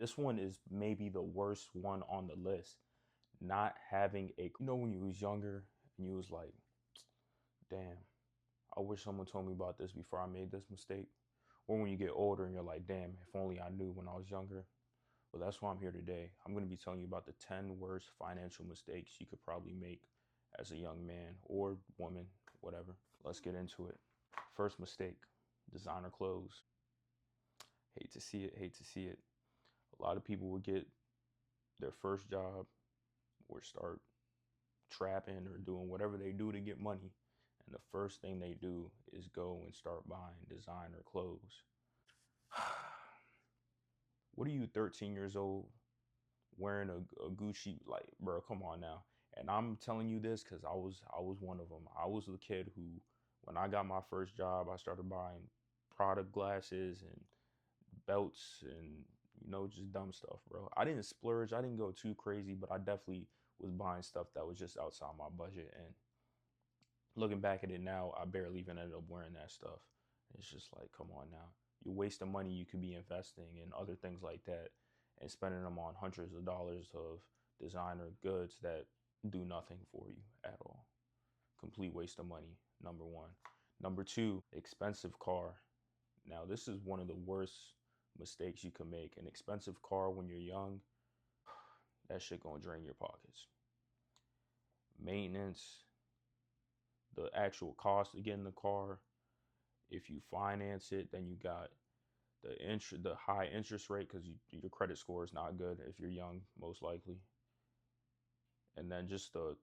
This one is maybe the worst one on the list. Not having a, when you was younger and you was like, damn, I wish someone told me about this before I made this mistake. Or when you get older and you're like, damn, if only I knew when I was younger. Well, that's why I'm here today. I'm going to be telling you about the 10 worst financial mistakes you could probably make as a young man or woman, whatever. Let's get into it. First mistake, designer clothes. Hate to see it, hate to see it. A lot of people would get their first job or start trapping or doing whatever they do to get money. And the first thing they do is go and start buying designer clothes. What are you, 13 years old, wearing a Gucci? Like, bro, come on now. And I'm telling you this because I was one of them. I was the kid who, when I got my first job, I started buying product glasses and belts and just dumb stuff, bro. I didn't splurge. I didn't go too crazy, but I definitely was buying stuff that was just outside my budget. And looking back at it now, I barely even ended up wearing that stuff. It's just like, come on now. You're wasting money you could be investing in other things like that and spending them on hundreds of dollars of designer goods that do nothing for you at all. Complete waste of money, number one. Number two, expensive car. Now, this is one of the worst mistakes you can make. An expensive car when you're young, that shit gonna drain your pockets. Maintenance, the actual cost of getting the car. If you finance it, then you got the high interest rate because your credit score is not good if you're young, most likely. And then just the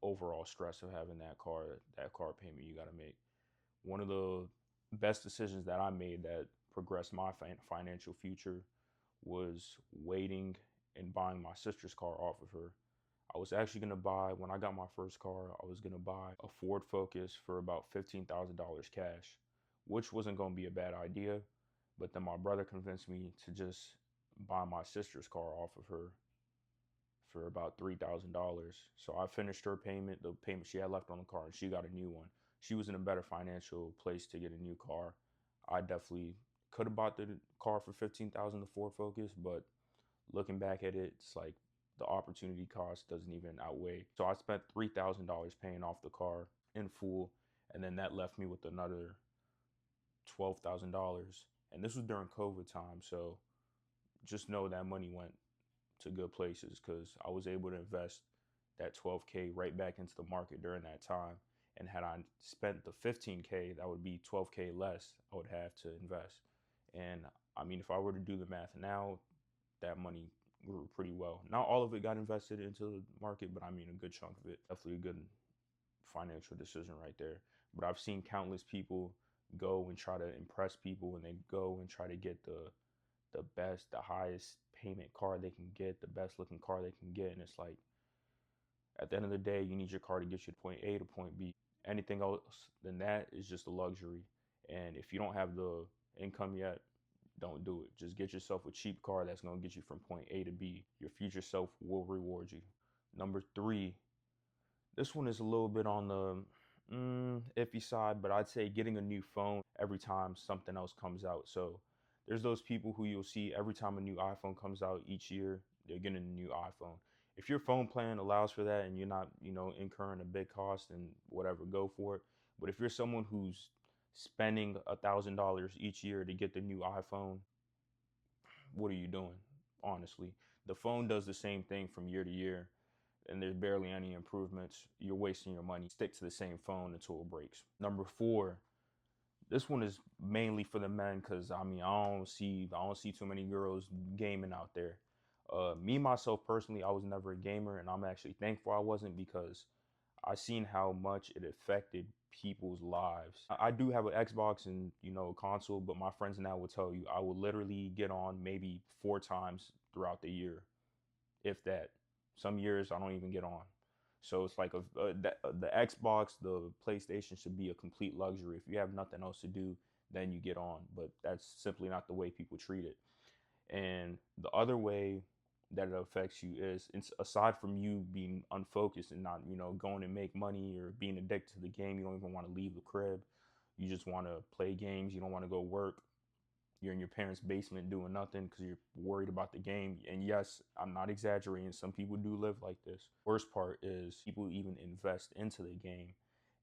overall stress of having that car payment you got to make. One of the best decisions that I made that progressed my financial future was waiting and buying my sister's car off of her. I was actually gonna buy, when I got my first car, I was gonna buy a Ford Focus for about $15,000 cash, which wasn't gonna be a bad idea. But then my brother convinced me to just buy my sister's car off of her for about $3,000. So I finished her payment, the payment she had left on the car, and she got a new one. She was in a better financial place to get a new car. I definitely could have bought the car for 15,000, the Ford Focus, but looking back at it, it's like the opportunity cost doesn't even outweigh. So I spent $3,000 paying off the car in full, and then that left me with another $12,000. And this was during COVID time, so just know that money went to good places because I was able to invest that 12K right back into the market during that time. And had I spent the 15K, that would be 12K less I would have to invest. And I mean, if I were to do the math now, that money grew pretty well. Not all of it got invested into the market, but I mean, a good chunk of it. Definitely a good financial decision right there. But I've seen countless people go and try to impress people, and they go and try to get the best, the highest payment car they can get, the best looking car they can get. And it's like, at the end of the day, you need your car to get you to point A to point B. Anything else than that is just a luxury. And if you don't have the income yet, don't do it. Just get yourself a cheap car that's going to get you from point A to B. Your future self will reward you. Number three, this one is a little bit on the iffy side, but I'd say getting a new phone every time something else comes out. So there's those people who you'll see every time a new iPhone comes out each year, they're getting a new iPhone. If your phone plan allows for that and you're not, incurring a big cost and whatever, go for it. But if you're someone who's spending $1,000 each year to get the new iPhone, what are you doing? Honestly, the phone does the same thing from year to year, and there's barely any improvements. You're wasting your money. Stick to the same phone until it breaks. Number four, this one is mainly for the men because I mean I don't see too many girls gaming out there. Me myself personally, I was never a gamer, and I'm actually thankful I wasn't because I seen how much it affected people's lives. I do have an Xbox and a console, but my friends now will tell you I will literally get on maybe 4 times throughout the year, if that. Some years I don't even get on. So it's like the Xbox, the PlayStation should be a complete luxury. If you have nothing else to do, then you get on. But that's simply not the way people treat it. And the other way that it affects you is, it's aside from you being unfocused and not, going to make money or being addicted to the game, you don't even want to leave the crib. You just want to play games. You don't want to go work. You're in your parents' basement doing nothing because you're worried about the game. And yes, I'm not exaggerating. Some people do live like this. Worst part is people even invest into the game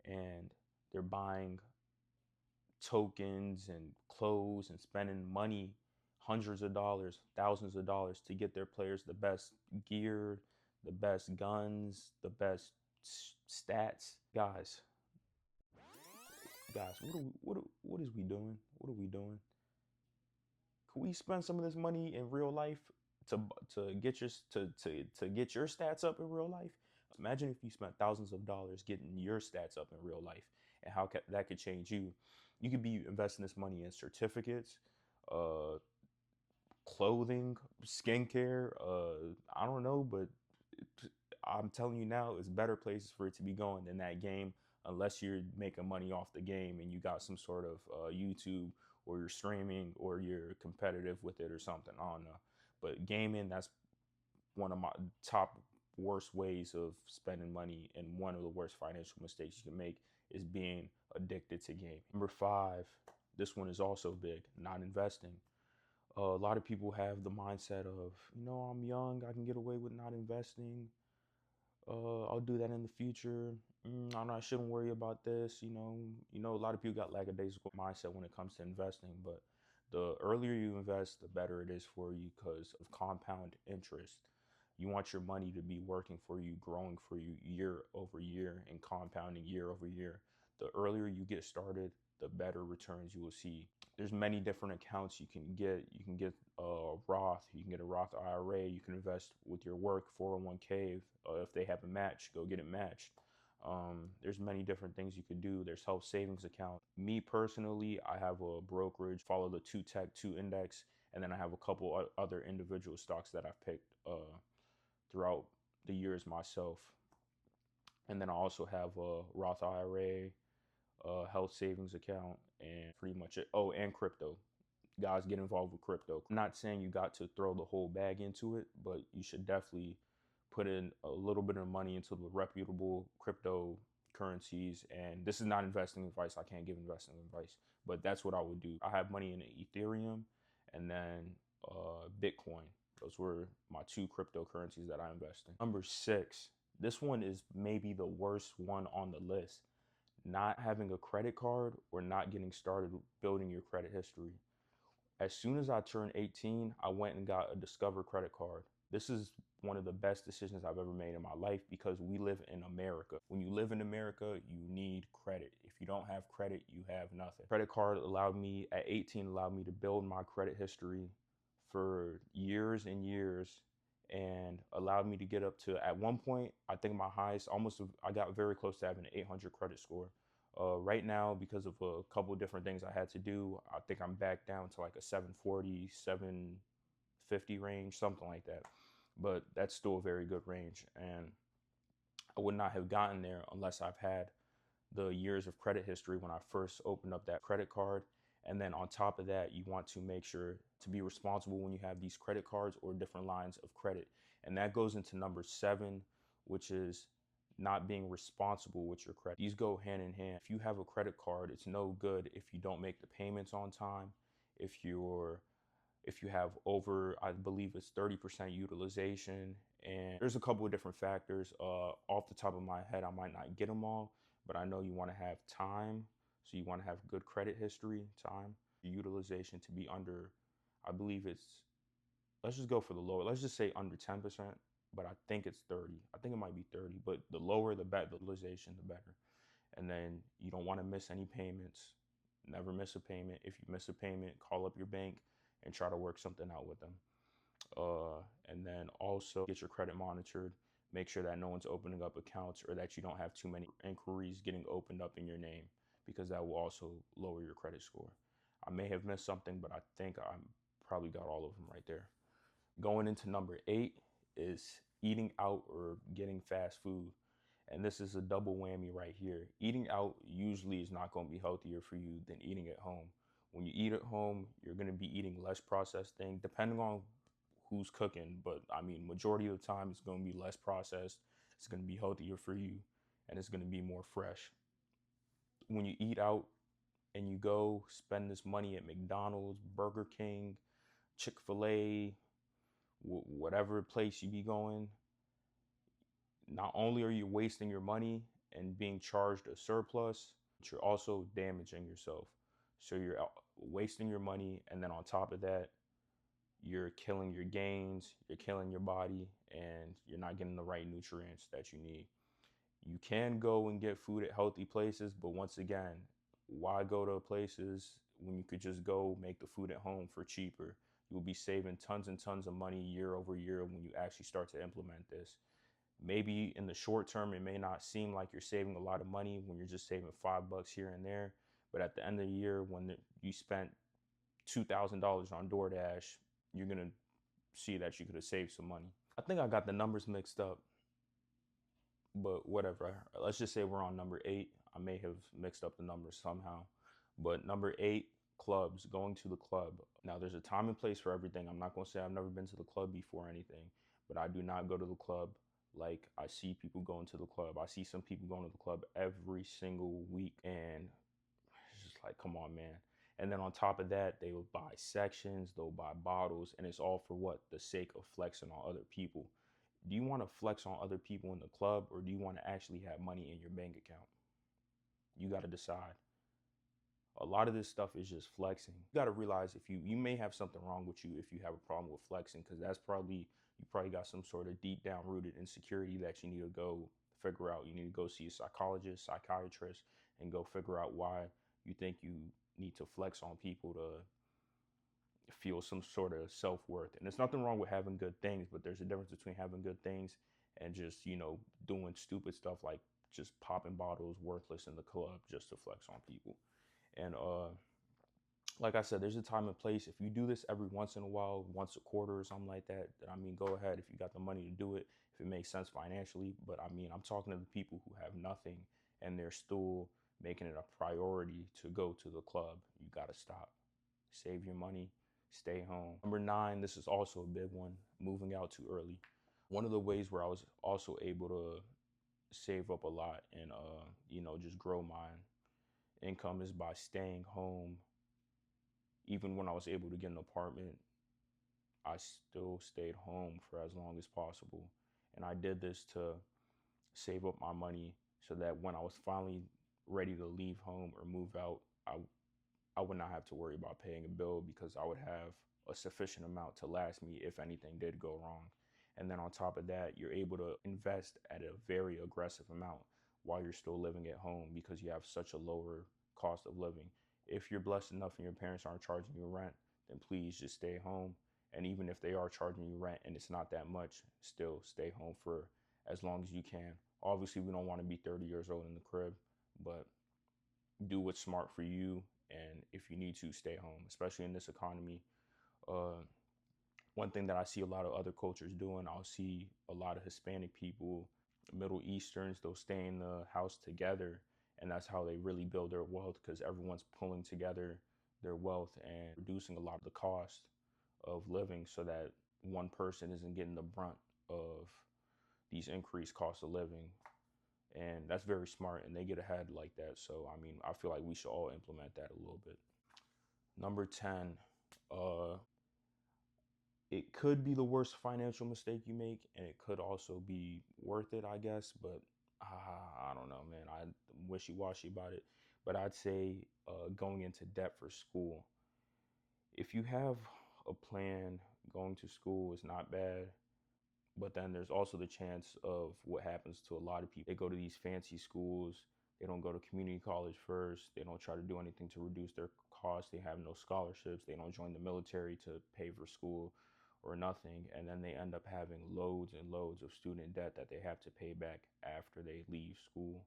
and they're buying tokens and clothes and spending money, hundreds of dollars, thousands of dollars to get their players the best gear, the best guns, the best stats. Guys, what is we doing? What are we doing? Can we spend some of this money in real life to to get your stats up in real life? Imagine if you spent thousands of dollars getting your stats up in real life, and how that could change you. You could be investing this money in certificates, uh, clothing, skincare. I don't know, but I'm telling you now, it's better places for it to be going than that game, unless you're making money off the game and you got some sort of YouTube or you're streaming or you're competitive with it or something. I don't know. But gaming, that's one of my top worst ways of spending money, and one of the worst financial mistakes you can make is being addicted to gaming. Number five, this one is also big, not investing. A lot of people have the mindset of, I'm young, I can get away with not investing. I'll do that in the future. I shouldn't worry about this. A lot of people got lackadaisical mindset when it comes to investing, but the earlier you invest, the better it is for you because of compound interest. You want your money to be working for you, growing for you year over year, and compounding year over year. The earlier you get started, the better returns you will see. There's many different accounts you can get. You can get a Roth, you can get a Roth IRA, you can invest with your work 401k. If they have a match, go get it matched. There's many different things you could do. There's health savings account. Me personally, I have a brokerage, follow the 2 Tech 2 index, and then I have a couple other individual stocks that I've picked throughout the years myself. And then I also have a Roth IRA, health savings account, and pretty much it. Oh, and crypto. Guys, get involved with crypto. I'm not saying you got to throw the whole bag into it, but you should definitely put in a little bit of money into the reputable cryptocurrencies. And this is not investing advice. I can't give investing advice, but that's what I would do. I have money in Ethereum and then Bitcoin. Those were my two cryptocurrencies that I invest in. Number six, this one is maybe the worst one on the list. Not having a credit card or not getting started building your credit history. As soon as I turned 18, I went and got a Discover credit card. This is one of the best decisions I've ever made in my life because we live in America. When you live in America, you need credit. If you don't have credit, you have nothing. Credit card allowed me, at 18, allowed me to build my credit history for years and years, and allowed me to get up to, at one point, I think my highest, I got very close to having an 800 credit score. Right now, because of a couple of different things I had to do, I think I'm back down to like a 740, 750 range, something like that. But that's still a very good range. And I would not have gotten there unless I've had the years of credit history when I first opened up that credit card. And then on top of that, you want to make sure to be responsible when you have these credit cards or different lines of credit. And that goes into number seven, which is not being responsible with your credit. These go hand in hand. If you have a credit card, it's no good if you don't make the payments on time. If you have over, I believe it's 30% utilization, and there's a couple of different factors. Off the top of my head, I might not get them all, but I know you want to have time. So you want to have good credit history, time, utilization to be under, I believe it's, let's just go for the lower. Let's just say under 10%, but I think it's 30. I think it might be 30, but the lower the better, the utilization, the better. And then you don't want to miss any payments. Never miss a payment. If you miss a payment, call up your bank and try to work something out with them. And then also get your credit monitored. Make sure that no one's opening up accounts or that you don't have too many inquiries getting opened up in your name, because that will also lower your credit score. I may have missed something, but I think I probably got all of them right there. Going into number 8 is eating out or getting fast food. And this is a double whammy right here. Eating out usually is not going to be healthier for you than eating at home. When you eat at home, you're going to be eating less processed things, depending on who's cooking. But I mean, majority of the time, it's going to be less processed. It's going to be healthier for you, and it's going to be more fresh. When you eat out, and you go spend this money at McDonald's, Burger King, Chick-fil-A, whatever place you be going, not only are you wasting your money and being charged a surplus, but you're also damaging yourself. So you're wasting your money, and then on top of that, you're killing your gains, you're killing your body, and you're not getting the right nutrients that you need. You can go and get food at healthy places, but once again, why go to places when you could just go make the food at home for cheaper? You'll be saving tons and tons of money year over year when you actually start to implement this. Maybe in the short term, it may not seem like you're saving a lot of money when you're just saving $5 here and there. But at the end of the year, when you spent $2,000 on DoorDash, you're going to see that you could have saved some money. I think I got the numbers mixed up, but whatever. Let's just say we're on number 8. I may have mixed up the numbers somehow. But number 8, clubs, going to the club. Now, there's a time and place for everything. I'm not going to say I've never been to the club before or anything, but I do not go to the club like I see people going to the club. I see some people going to the club every single week, and it's just like, come on, man. And then on top of that, they will buy sections, they'll buy bottles, and it's all for what? The sake of flexing on other people. Do you want to flex on other people in the club, or do you want to actually have money in your bank account? You got to decide. A lot of this stuff is just flexing. You got to realize if you may have something wrong with you if you have a problem with flexing, because you probably got some sort of deep down rooted insecurity that you need to go figure out. You need to go see a psychologist, psychiatrist, and go figure out why you think you need to flex on people to feel some sort of self-worth. And there's nothing wrong with having good things, but there's a difference between having good things and just, doing stupid stuff like just popping bottles worthless in the club just to flex on people. And like I said, there's a time and place. If you do this every once in a while, once a quarter or something like that, then I mean, go ahead if you got the money to do it, if it makes sense financially. But I mean, I'm talking to the people who have nothing and they're still making it a priority to go to the club. You got to stop. Save your money, stay home. Number 9, this is also a big one, moving out too early. One of the ways where I was also able to save up a lot and, just grow my income is by staying home. Even when I was able to get an apartment, I still stayed home for as long as possible. And I did this to save up my money so that when I was finally ready to leave home or move out, I would not have to worry about paying a bill because I would have a sufficient amount to last me if anything did go wrong. And then on top of that, you're able to invest at a very aggressive amount while you're still living at home because you have such a lower cost of living. If you're blessed enough and your parents aren't charging you rent, then please just stay home. And even if they are charging you rent and it's not that much, still stay home for as long as you can. Obviously, we don't want to be 30 years old in the crib, but do what's smart for you. And if you need to, stay home, especially in this economy. Uh, One thing that I see a lot of other cultures doing, I'll see a lot of Hispanic people, Middle Easterns, they'll stay in the house together. And that's how they really build their wealth because everyone's pulling together their wealth and reducing a lot of the cost of living so that one person isn't getting the brunt of these increased costs of living. And that's very smart and they get ahead like that. So, I mean, I feel like we should all implement that a little bit. Number 10, uh, it could be the worst financial mistake you make, and it could also be worth it, I guess. But I don't know, man. I'm wishy-washy about it. But I'd say going into debt for school. If you have a plan, going to school is not bad. But then there's also the chance of what happens to a lot of people. They go to these fancy schools. They don't go to community college first. They don't try to do anything to reduce their costs. They have no scholarships. They don't join the military to pay for school or nothing. And then they end up having loads and loads of student debt that they have to pay back after they leave school.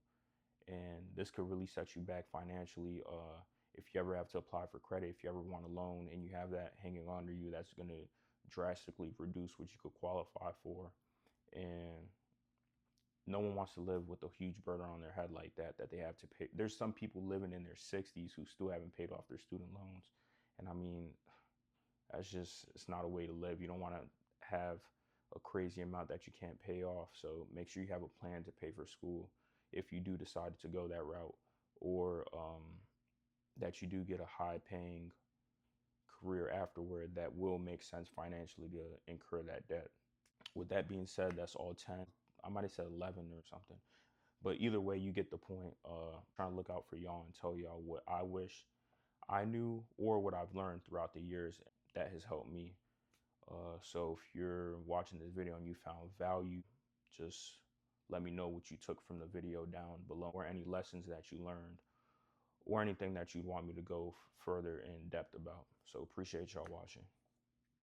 And this could really set you back financially. If you ever have to apply for credit, if you ever want a loan and you have that hanging under you, that's going to drastically reduce what you could qualify for. And no one wants to live with a huge burden on their head like that they have to pay. There's some people living in their 60s who still haven't paid off their student loans. And I mean, it's not a way to live. You don't want to have a crazy amount that you can't pay off. So make sure you have a plan to pay for school if you do decide to go that route. Or that you do get a high paying career afterward that will make sense financially to incur that debt. With that being said, that's all 10. I might have said 11 or something. But either way, you get the point. Trying to look out for y'all and tell y'all what I wish I knew or what I've learned throughout the years that has helped me. So if you're watching this video and you found value, just let me know what you took from the video down below, or any lessons that you learned, or anything that you'd want me to go further in depth about. So appreciate y'all watching.